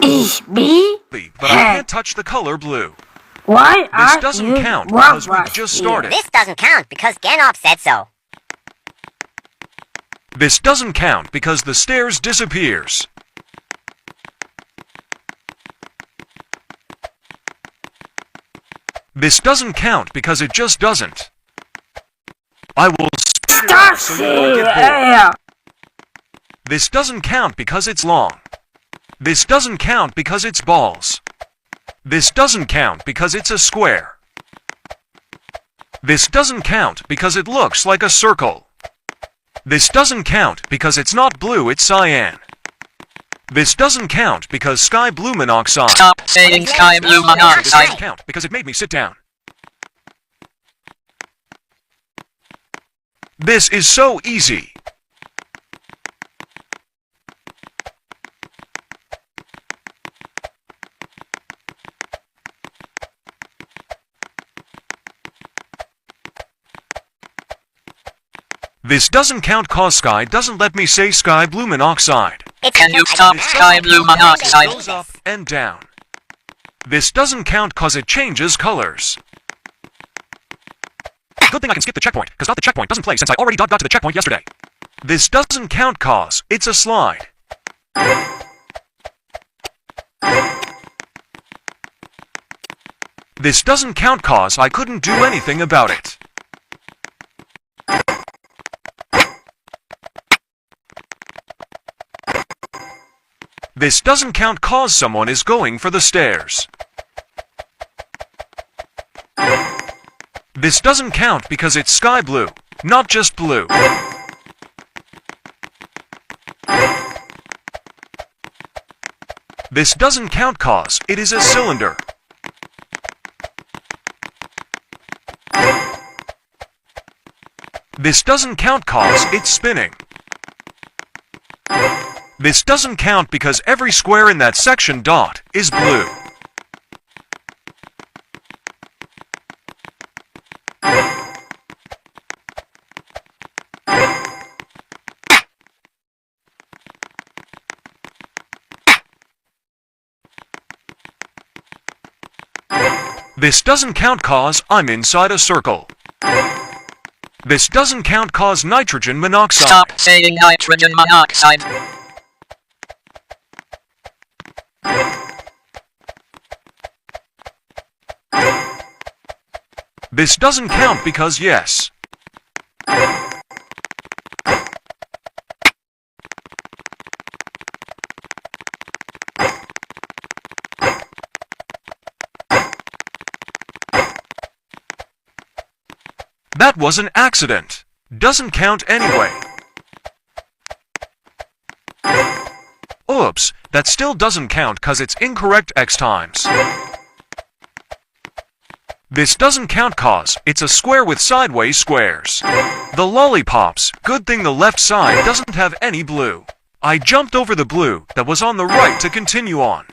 Me? But I can't touch the color blue. Why This are doesn't you count because we robots just here? started. This doesn't count because Ganop said so. This doesn't count because the stairs disappears. This doesn't count because it just doesn't. I will speed it up so you don't get bored. Yeah. This doesn't count because it's long. This doesn't count because it's balls. This doesn't count because it's a square. This doesn't count because it looks like a circle. This doesn't count because it's not blue, it's cyan. This doesn't count because sky blue monoxide. Stop saying sky blue This doesn't monoxide. count because it made me sit down. This is so easy. This doesn't count cause sky doesn't let me say sky blue monoxide. Can you stop sky blue It monoxide? goes up and down. This doesn't count cause it changes colors. Good thing I can skip the checkpoint, because Dot the Checkpoint doesn't play since I already got to the checkpoint yesterday. This doesn't count cause it's a slide. This doesn't count cause I couldn't do anything about it. This doesn't count cause someone is going for the stairs. This doesn't count because it's sky blue, not just blue. This doesn't count cause it is a cylinder. This doesn't count cause it's spinning. This doesn't count because every square in that section dot is blue. This doesn't count cause I'm inside a circle. This doesn't count cause nitrogen monoxide. Stop saying nitrogen monoxide. This doesn't count because yes. That was an accident. Doesn't count anyway. Oops, that still doesn't count cause it's incorrect x times. This doesn't count cause it's a square with sideways squares. The lollipops, good thing the left side doesn't have any blue. I jumped over the blue that was on the right to continue on.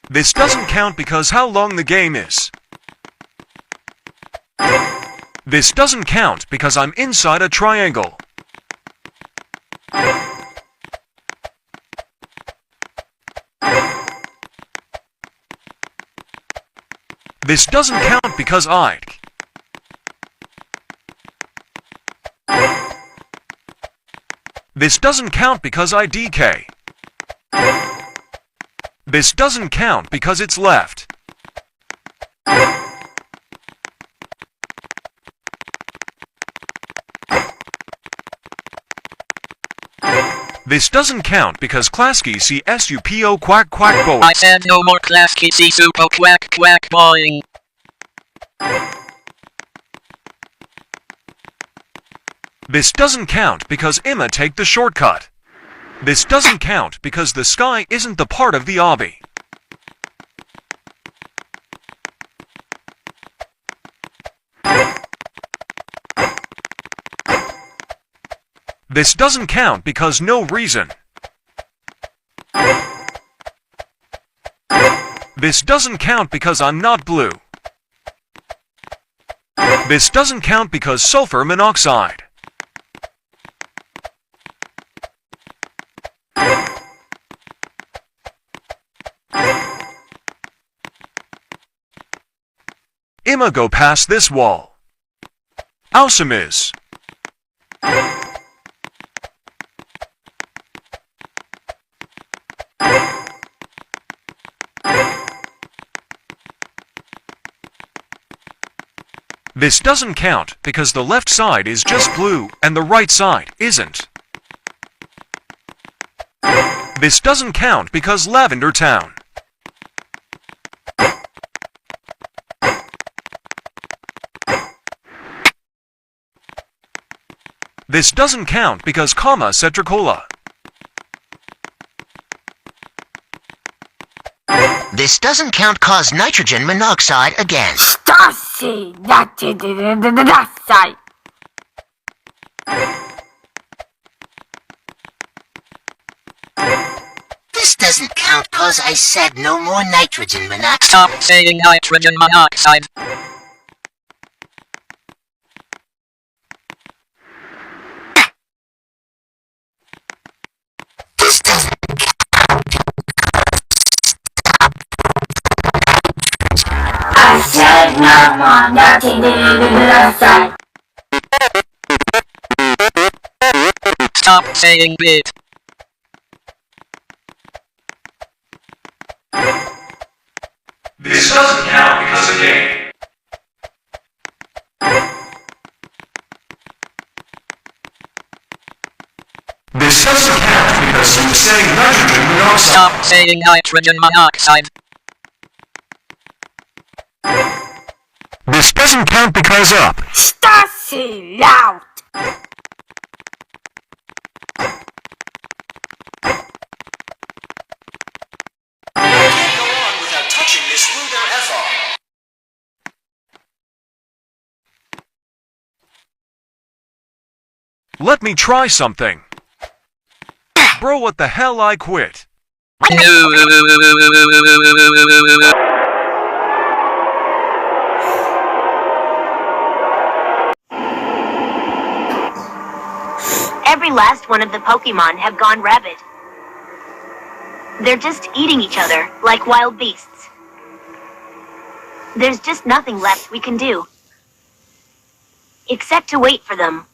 This doesn't count because how long the game is. This doesn't count because I'm inside a triangle. This doesn't count because I. This doesn't count because I DK. This doesn't count because it's left. This doesn't count because Klasky CSUPO quack quack boy. I said no more Klasky Supo quack quack boing. This doesn't count because Emma take the shortcut. This doesn't count because the sky isn't the part of the obby. This doesn't count because no reason. This doesn't count because I'm not blue. This doesn't count because sulfur monoxide. Imma go past this wall. Awesome is. This doesn't count because the left side is just blue and the right side isn't. This doesn't count because Lavender Town. This doesn't count because Comma Cetricola. This doesn't count cause nitrogen monoxide again. Stasi, This doesn't count cause I said no more nitrogen monoxide. Stop saying nitrogen monoxide. This doesn't I said no more nitrogen. Stop saying bit. This doesn't count because again. This doesn't count because you were saying nitrogen monoxide. Stop saying nitrogen monoxide. This doesn't count because up. Stasi, laut. can't go on without touching this Ruger FR. Let me try something. Bro, what the hell, I quit. Every last one of the Pokemon have gone rabid. They're just eating each other like wild beasts. There's just nothing left we can do. Except to wait for them.